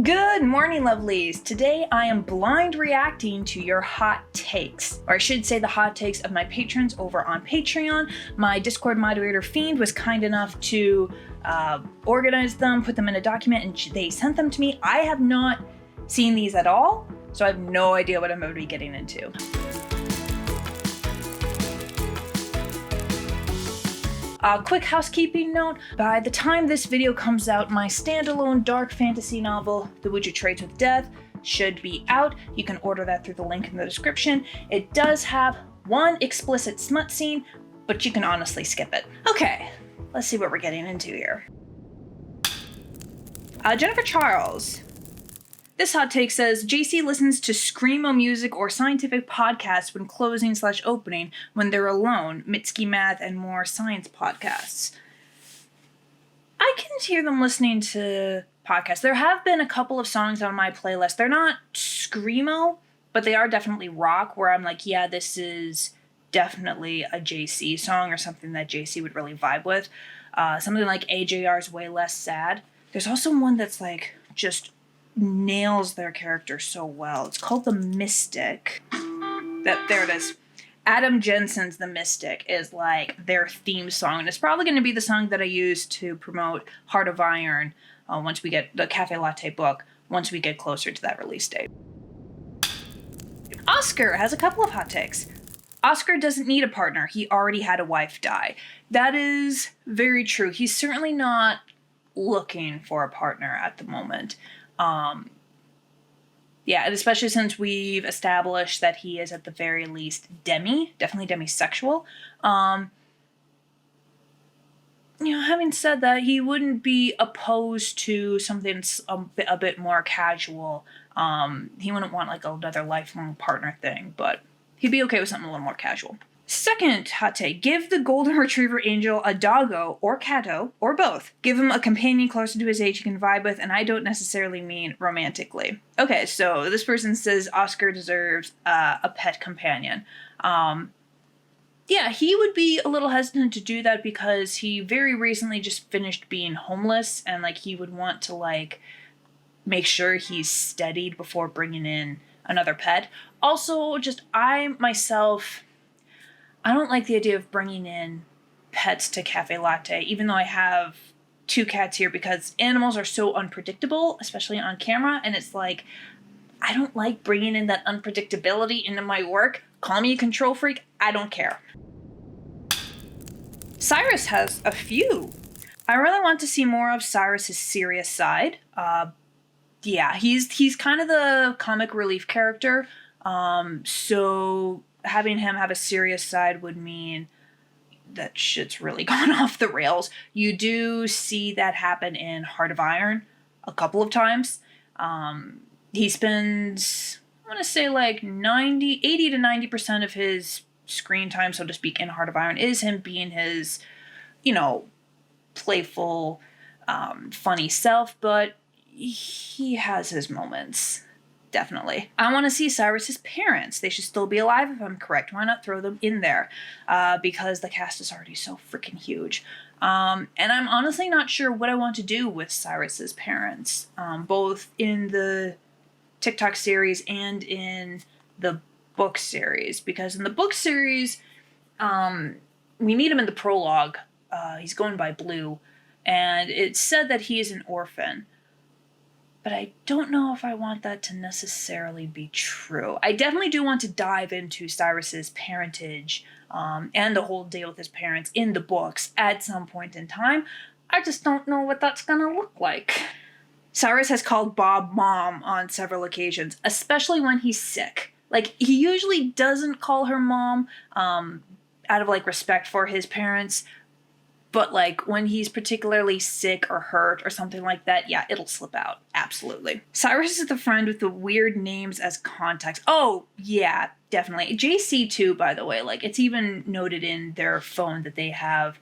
Good morning, lovelies. Today I am blind reacting to your hot takes, or I should say the hot takes of my patrons over on Patreon. My Discord moderator Fiend was kind enough to organize them, put them in a document, and they sent them to me. I have not seen these at all, so I have no idea what I'm going to be getting into. Quick housekeeping note, by the time this video comes out, my standalone dark fantasy novel, The Witcher Trades with Death, should be out. You can order that through the link in the description. It does have one explicit smut scene, but you can honestly skip it. Okay, let's see what we're getting into here. Jennifer Charles. This hot take says, JC listens to screamo music or scientific podcasts when closing/opening when they're alone, Mitski Math and more science podcasts. I can hear them listening to podcasts. There have been a couple of songs on my playlist. They're not screamo, but they are definitely rock, where I'm like, yeah, this is definitely a JC song or something that JC would really vibe with. Something like AJR's Way Less Sad. There's also one that's like just nails their character so well. It's called The Mystic. There it is. Adam Jensen's The Mystic is like their theme song, and it's probably going to be the song that I use to promote Heart of Iron once we get the CaFae Latte book, once we get closer to that release date. Oscar has a couple of hot takes. Oscar doesn't need a partner. He already had a wife die. That is very true. He's certainly not looking for a partner at the moment. Yeah, and especially since we've established that he is at the very least definitely demisexual. Having said that, he wouldn't be opposed to something a bit more casual. He wouldn't want like another lifelong partner thing, but he'd be okay with something a little more casual. Second hot take, give the golden retriever angel a doggo or catto or both. Give him a companion closer to his age he can vibe with, and I don't necessarily mean romantically. Okay, so this person says Oscar deserves a pet companion. Yeah, he would be a little hesitant to do that because he very recently just finished being homeless, and like he would want to like make sure he's steadied before bringing in another pet. Also, just I don't like the idea of bringing in pets to CaFae Latte, even though I have 2 cats here, because animals are so unpredictable, especially on camera, and it's like, I don't like bringing in that unpredictability into my work. Call me a control freak, I don't care. Cyrus has a few. I really want to see more of Cyrus's serious side. Yeah, he's kind of the comic relief character, so having him have a serious side would mean that shit's really gone off the rails. You do see that happen in Heart of Iron a couple of times. He spends, I want to say like 80 to 90% of his screen time, so to speak, in Heart of Iron is him being his, playful, funny self, but he has his moments. Definitely. I want to see Cyrus's parents. They should still be alive if I'm correct. Why not throw them in there? Because the cast is already so freaking huge. And I'm honestly not sure what I want to do with Cyrus's parents, both in the TikTok series and in the book series. Because in the book series, we meet him in the prologue. He's going by Blue, and it's said that he is an orphan. But I don't know if I want that to necessarily be true. I definitely do want to dive into Cyrus's parentage and the whole deal with his parents in the books at some point in time. I just don't know what that's gonna look like. Cyrus has called Bob mom on several occasions, especially when he's sick. Like, he usually doesn't call her mom out of like respect for his parents. But, like, when he's particularly sick or hurt or something like that, yeah, it'll slip out. Absolutely. Cyrus is the friend with the weird names as contacts. Oh, yeah, definitely. JC, too, by the way. Like, it's even noted in their phone that they have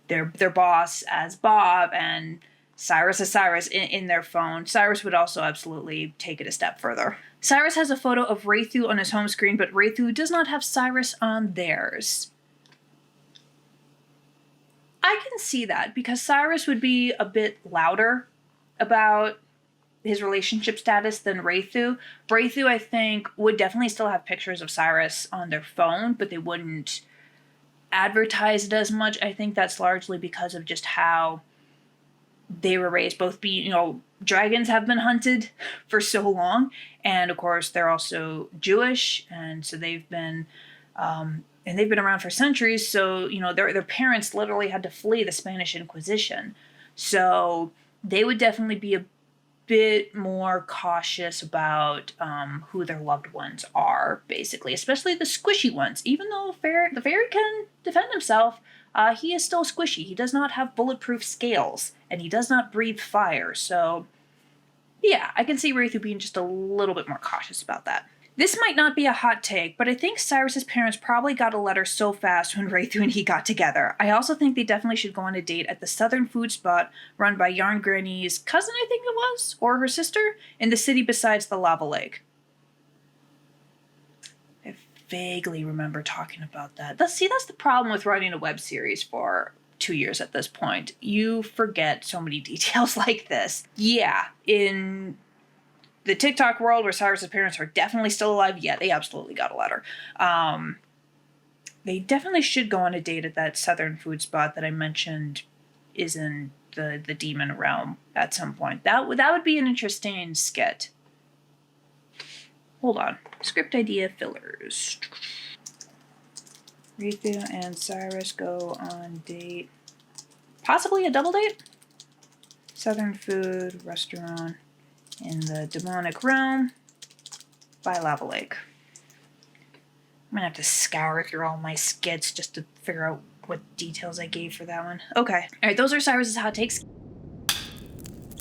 their boss as Bob and Cyrus as Cyrus in their phone. Cyrus would also absolutely take it a step further. Cyrus has a photo of Raythu on his home screen, but Raythu does not have Cyrus on theirs. I can see that, because Cyrus would be a bit louder about his relationship status than Raythu. Raythu, I think, would definitely still have pictures of Cyrus on their phone, but they wouldn't advertise it as much. I think that's largely because of just how they were raised. Both dragons have been hunted for so long, and of course they're also Jewish, and so they've been around for centuries. So their parents literally had to flee the Spanish Inquisition, so they would definitely be a bit more cautious about who their loved ones are, basically, especially the squishy ones. Even though the fairy can defend himself, he is still squishy. He does not have bulletproof scales, and he does not breathe fire. So, yeah, I can see Raythu being just a little bit more cautious about that. This might not be a hot take, but I think Cyrus's parents probably got a letter so fast when Raythu and he got together. I also think they definitely should go on a date at the Southern Food Spot run by Yarn Granny's cousin, I think it was, or her sister, in the city besides the lava lake. I vaguely remember talking about that. That's the problem with writing a web series for 2 years at this point. You forget so many details like this. Yeah, in the TikTok world where Cyrus's parents are definitely still alive, yeah, they absolutely got a letter. They definitely should go on a date at that Southern Food Spot that I mentioned is in the demon realm at some point. That would be an interesting skit. Hold on. Script idea fillers. Raythu and Cyrus go on date. Possibly a double date? Southern food restaurant in the demonic realm by Lava Lake. I'm gonna have to scour through all my skits just to figure out what details I gave for that one. Okay. Alright, those are Cyrus's hot takes.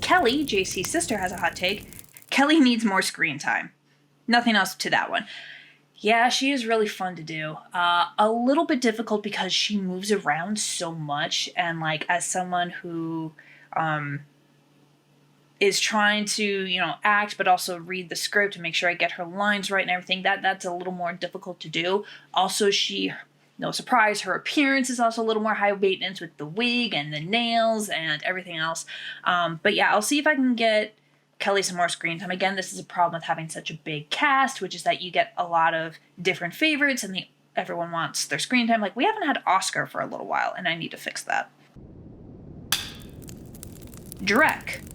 Kelly, JC's sister, has a hot take. Kelly needs more screen time. Nothing else to that one. Yeah, she is really fun to do. A little bit difficult because she moves around so much, and as someone who is trying to, act but also read the script and make sure I get her lines right and everything, that's a little more difficult to do. Also, no surprise, her appearance is also a little more high maintenance with the wig and the nails and everything else. But yeah, I'll see if I can get Kelly some more screen time. Again, this is a problem with having such a big cast, which is that you get a lot of different favorites and everyone wants their screen time. We haven't had Oscar for a little while, and I need to fix that. Drek.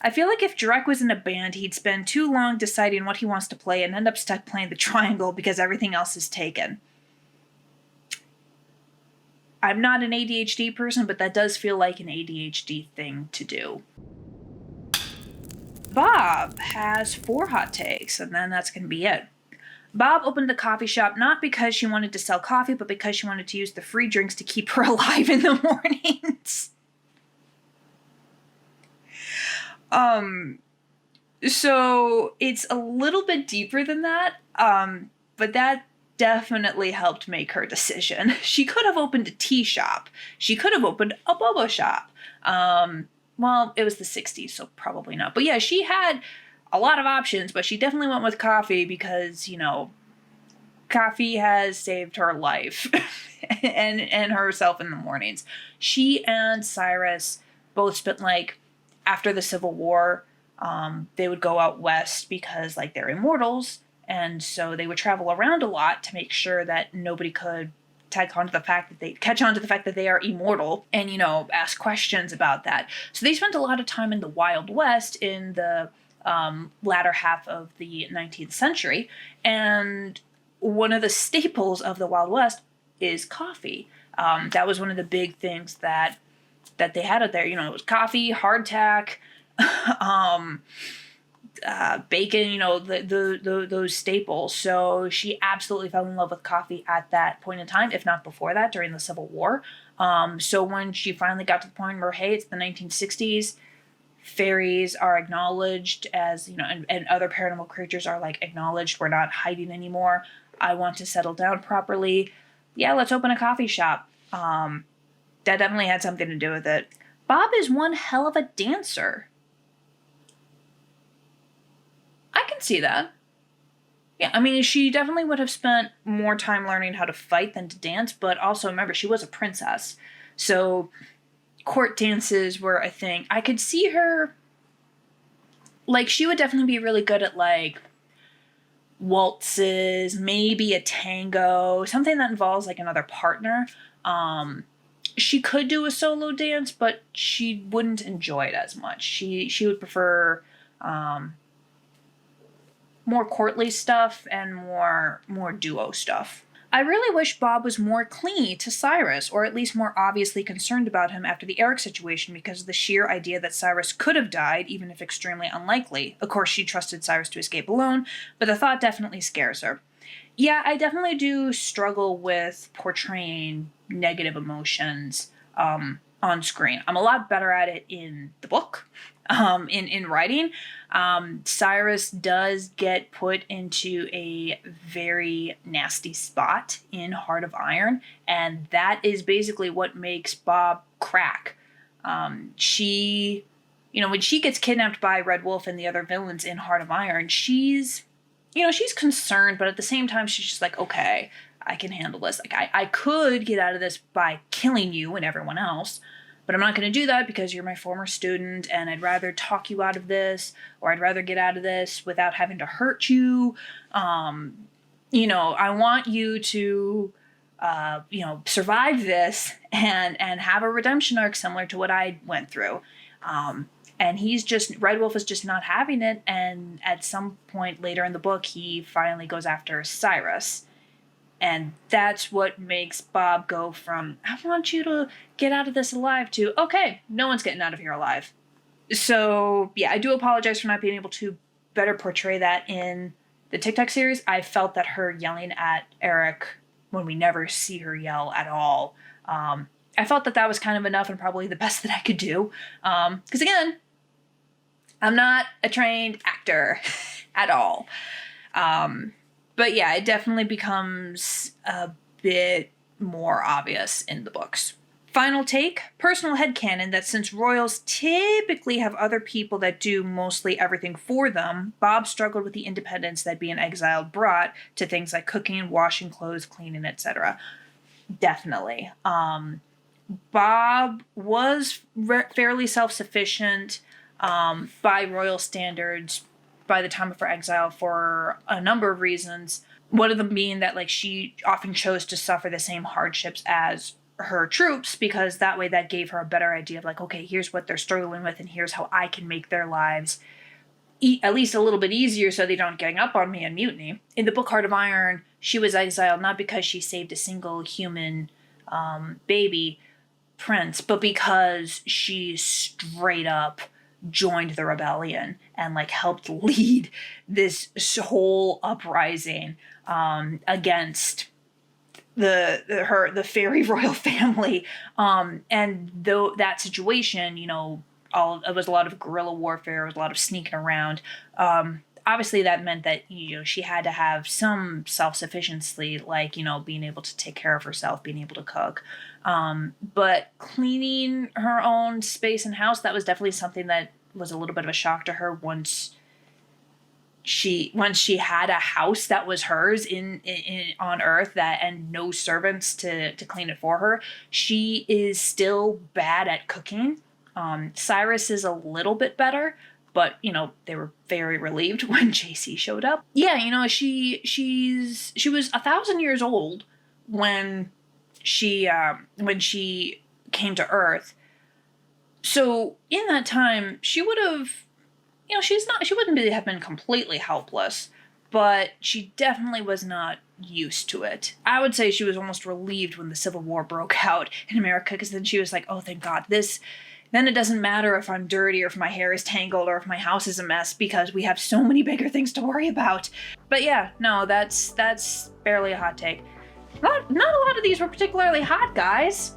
I feel like if Drek was in a band, he'd spend too long deciding what he wants to play and end up stuck playing the triangle because everything else is taken. I'm not an ADHD person, but that does feel like an ADHD thing to do. Bob has 4 hot takes, and then that's going to be it. Bob opened a coffee shop not because she wanted to sell coffee, but because she wanted to use the free drinks to keep her alive in the mornings. So it's a little bit deeper than that, but that definitely helped make her decision. She could have opened a tea shop. She could have opened a boba shop. Well, it was the 60s, so probably not. But yeah, she had a lot of options, but she definitely went with coffee because, coffee has saved her life and herself in the mornings. She and Cyrus both spent after the Civil War, they would go out west because they're immortals, and so they would travel around a lot to make sure that nobody could catch on to the fact that they are immortal and ask questions about that. So they spent a lot of time in the Wild West in the latter half of the 19th century, and one of the staples of the Wild West is coffee. That was one of the big things that they had out there. It was coffee, hardtack, bacon, those staples. So she absolutely fell in love with coffee at that point in time, if not before that, during the Civil War. So when she finally got to the point where, hey, it's the 1960s, fairies are acknowledged as, and other paranormal creatures are acknowledged, we're not hiding anymore, I want to settle down properly, yeah, let's open a coffee shop. That definitely had something to do with it. Bob is one hell of a dancer. I can see that. Yeah, I mean, she definitely would have spent more time learning how to fight than to dance, but also remember, she was a princess. So court dances were a thing. I could see her Like, she would definitely be really good at, like, waltzes, maybe a tango, something that involves, like, another partner. She could do a solo dance, but she wouldn't enjoy it as much. She would prefer more courtly stuff and more duo stuff. I really wish Bob was more clingy to Cyrus, or at least more obviously concerned about him after the Eric situation because of the sheer idea that Cyrus could have died, even if extremely unlikely. Of course, she trusted Cyrus to escape alone, but the thought definitely scares her. Yeah, I definitely do struggle with portraying negative emotions on screen. I'm a lot better at it in the book, in writing. Cyrus does get put into a very nasty spot in Heart of Iron, and that is basically what makes Bob crack. She, when she gets kidnapped by Red Wolf and the other villains in Heart of Iron, she's concerned, but at the same time, she's just like, okay, I can handle this. Like, I could get out of this by killing you and everyone else, but I'm not going to do that because you're my former student, and I'd rather talk you out of this, or I'd rather get out of this without having to hurt you. I want you to, survive this and have a redemption arc similar to what I went through. And Red Wolf is just not having it, and at some point later in the book, he finally goes after Cyrus. And that's what makes Bob go from, I want you to get out of this alive, to, okay, no one's getting out of here alive. So, yeah, I do apologize for not being able to better portray that in the TikTok series. I felt that her yelling at Eric when we never see her yell at all, I felt that was kind of enough and probably the best that I could do. Because again, I'm not a trained actor at all. But yeah, it definitely becomes a bit more obvious in the books. Final take, personal headcanon that since royals typically have other people that do mostly everything for them, Bob struggled with the independence that being exiled brought to things like cooking, washing clothes, cleaning, etc. Definitely. Bob was fairly self-sufficient by royal standards by the time of her exile for a number of reasons. One of them being that, like, she often chose to suffer the same hardships as her troops, because that way that gave her a better idea of, like, okay, here's what they're struggling with, and here's how I can make their lives at least a little bit easier so they don't gang up on me and mutiny. In the book Heart of Iron, she was exiled not because she saved a single human baby prince, but because she straight up joined the rebellion and, like, helped lead this whole uprising against the fairy royal family. And though that situation, it was a lot of guerrilla warfare, it was a lot of sneaking around. Obviously that meant that, she had to have some self-sufficiency, like, being able to take care of herself, being able to cook. But cleaning her own space and house, that was definitely something that was a little bit of a shock to her once she had a house that was hers in on Earth, and no servants to clean it for her. She is still bad at cooking. Cyrus is a little bit better, but they were very relieved when JC showed up. Yeah, she was 1,000 years old when she came to Earth. So in that time, she would have, she wouldn't have been completely helpless, but she definitely was not used to it. I would say she was almost relieved when the Civil War broke out in America, because then she was like, oh, thank God, then it doesn't matter if I'm dirty or if my hair is tangled or if my house is a mess, because we have so many bigger things to worry about. But yeah, no, that's barely a hot take. Not a lot of these were particularly hot, guys.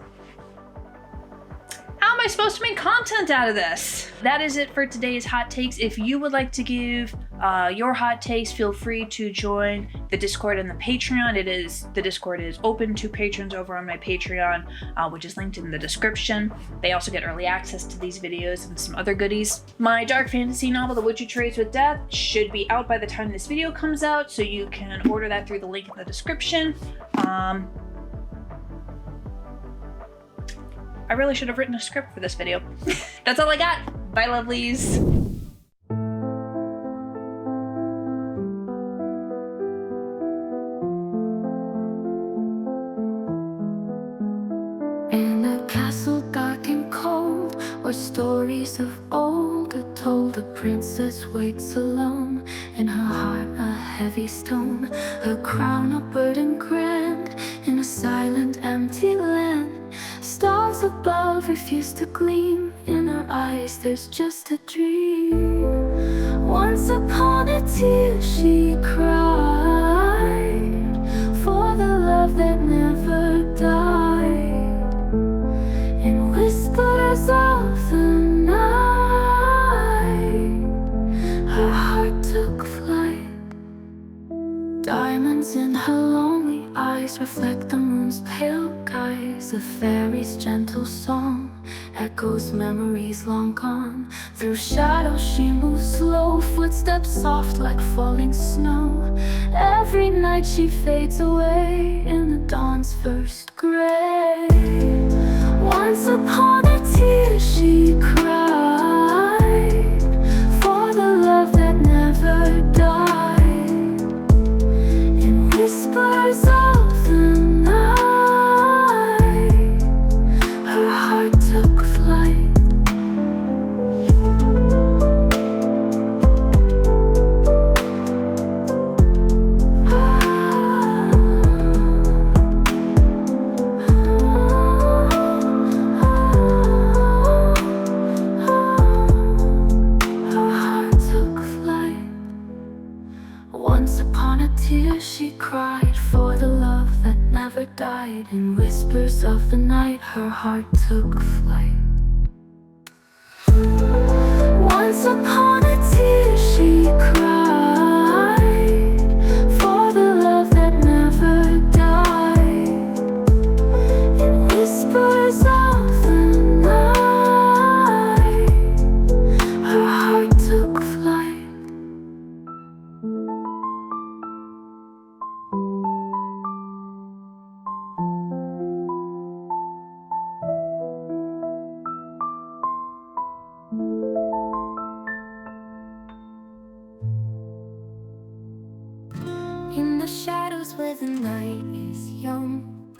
How am I supposed to make content out of this? That is it for today's hot takes. If you would like to give your hot takes, feel free to join the Discord and the Patreon. The Discord is open to patrons over on my Patreon, which is linked in the description. They also get early access to these videos and some other goodies. My dark fantasy novel, The Wood You Trades with Death, should be out by the time this video comes out, so you can order that through the link in the description. I really should have written a script for this video. That's all I got. Bye, lovelies. the princess waits alone, in her heart a heavy stone, her crown a burden grand, in a silent empty land. Stars above refuse to gleam, in her eyes there's just a dream. Once upon a tear she cried, for the love that never died. In whispers of the night, her heart took flight. Diamonds in her lonely eyes reflect the moon's pale guise. A fairy's gentle song echoes memories long gone. Through shadows she moves slow, footsteps soft like falling snow. Every night she fades away in the dawn's first gray. Once upon a tear she cried, for the love that never died. In whispers of the night, her heart took flight. Once upon a tear she cried, for the love that never died. In whispers of the night, her heart took flight. Once upon a tear she cried, for the love that never died. In whispers of the night, her heart took flight. In the shadows where the night is young,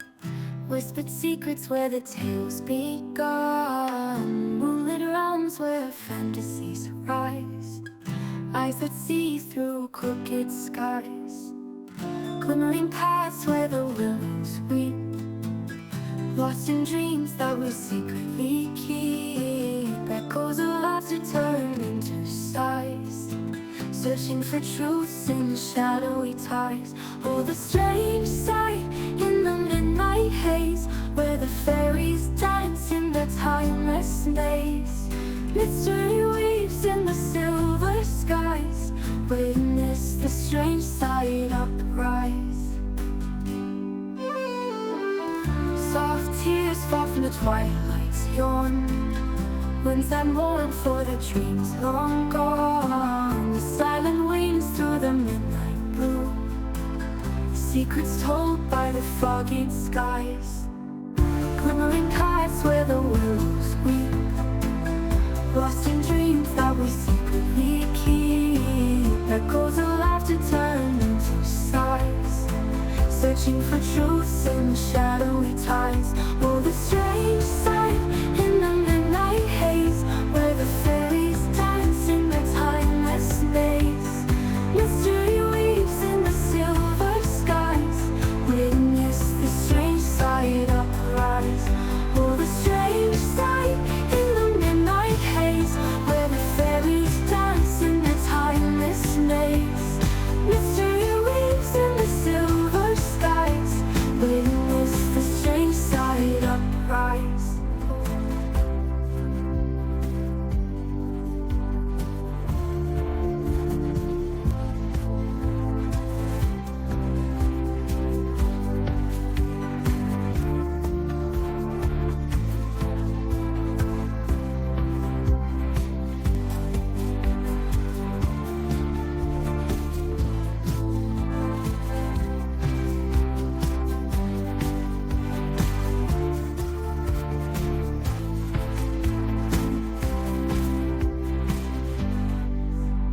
whispered secrets where the tales begun, moonlit realms where fantasies rise, eyes that see through crooked skies, glimmering paths where the willows weep, lost in dreams that we secretly keep. Echoes of laughter turn into sighs, searching for truths in shadowy ties. Oh, the strange sight in the midnight haze, where the fairies dance in their timeless maze. Mystery weaves in the silver skies, witness the strange sight uprise. Soft tears fall from the twilight's yawn, winds that mourn for the dreams long gone. The silent wings through the midnight blue, secrets told by the foggy skies, glimmering paths where the willows weep, lost in dreams that we secretly keep. Echoes of laughter turn into sighs, searching for truths in shadowy ties. Oh, the strange sight in the midnight haze, where the fairies dance in their timeless maze. Mystery weaves in the silver skies, witness the strange sight uprise. Oh, the strange sight in the midnight haze, where the fairies dance in their timeless maze. Mystery weaves in the silver skies, witness the strange sight uprise.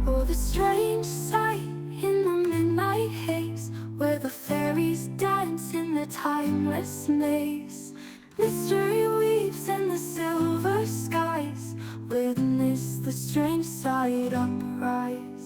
Oh, the strange sight in the midnight haze, where the fairies dance in their timeless maze. Mystery weaves in the silver skies, witness the strange sight light uprise.